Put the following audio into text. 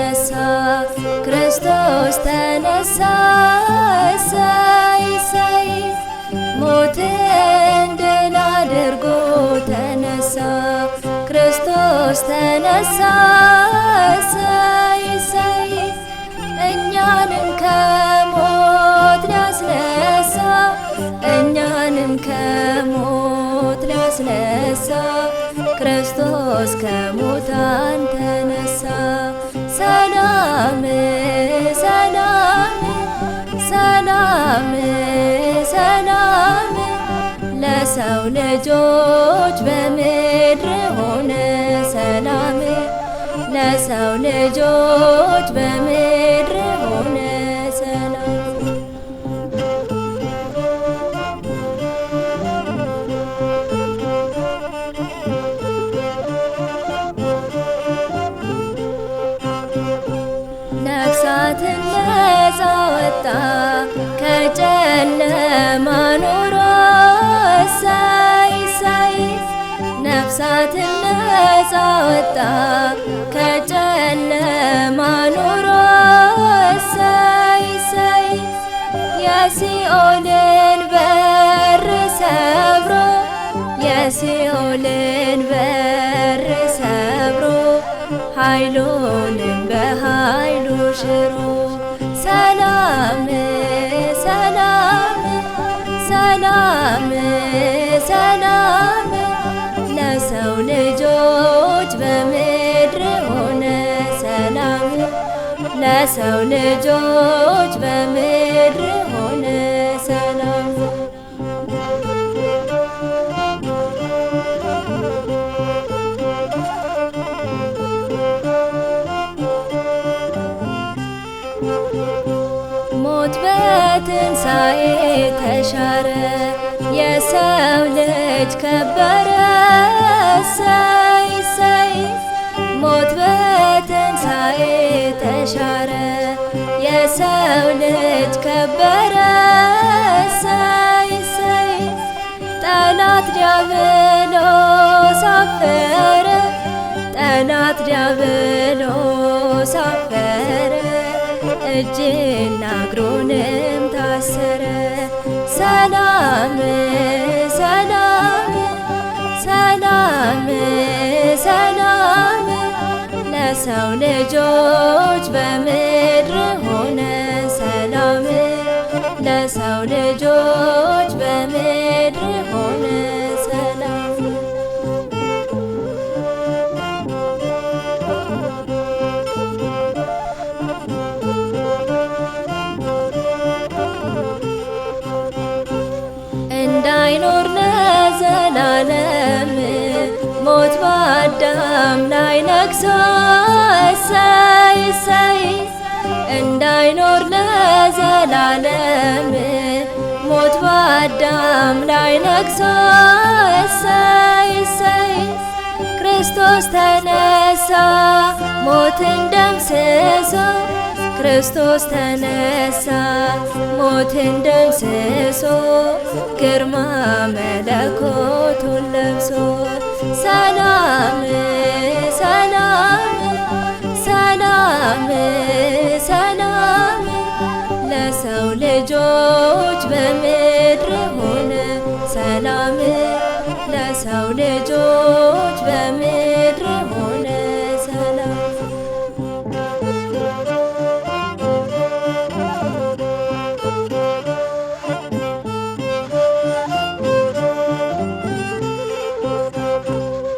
ተነሳ ክርስቶስ ተነሳ እሰይ እሰይ ሞትን ድል አድርጎ ተነሳ ክርስቶስ ተነሳ እሰይ እሰይ እኛንም ከሞት ሊያስነሳ እኛንም ከሞት ሊያስነሳ ክርስቶስ ከሙታን ተነሳ። ሰላም ሰላም ሰላም ሰላም ለሰው ልጆች በምድር ሆነ ሰላም ለሰው ልጆች በምድር ሆነ ሰላም። ነፍሳትን ነፃ ወጣ ከጨለማ ኑሮ እሰይ እሰይ ነፍሳትን ነፃ ወጣ ከጨለማ ኑሮ እሰይ እሰይ የሲኦልን በር ሰብሮ የሲኦልን በር ሰብሮ ኃይሉንም በኃይሉ ሽሮ ሰላም ሰላም ሰላም ሰላም ለሰው ልጆች በምድር ሆነ ሰላም ለሰው ልጆች በምድር ሆነ ሰላም። ሞት በትንሣኤ ተሻረ የሰው ልጅ ከበረ እሰይ እሰይ ሞት በትንሣኤ ተሻረ የሰው ልጅ ከበረ እሰይ እሰይ ጠላት ዲያብሎስ አፈረ ጠላት ዲያብሎስ አፈረ እጅና እግሩንም ታሰረ ሰላም ሰላም ሰላም ሰላም ለሰው ልጆች በምድር ሆነ ሰላም ለሰው ልጆች በምድር ሆነ ሰላም። እንዳይኖር ለዘላለም ሞት በአዳም ላይ ነግሶ እሰይ እሰይ እንዳይኖር ለዘላለም ሞት በአዳም ላይ ነግሶ እሰይ እሰይ ክርስቶስ ተነሳ ሞትን ደምስሶ ክርስቶስ ተነሳ ሞትን ደምስሶ ግርማ መለኮቱን ለብሶ ሰላም ሰላም ሰላም ሰላም ለሰው ልጆች በምድር ሆነ ሰላም ለሰው ልጆች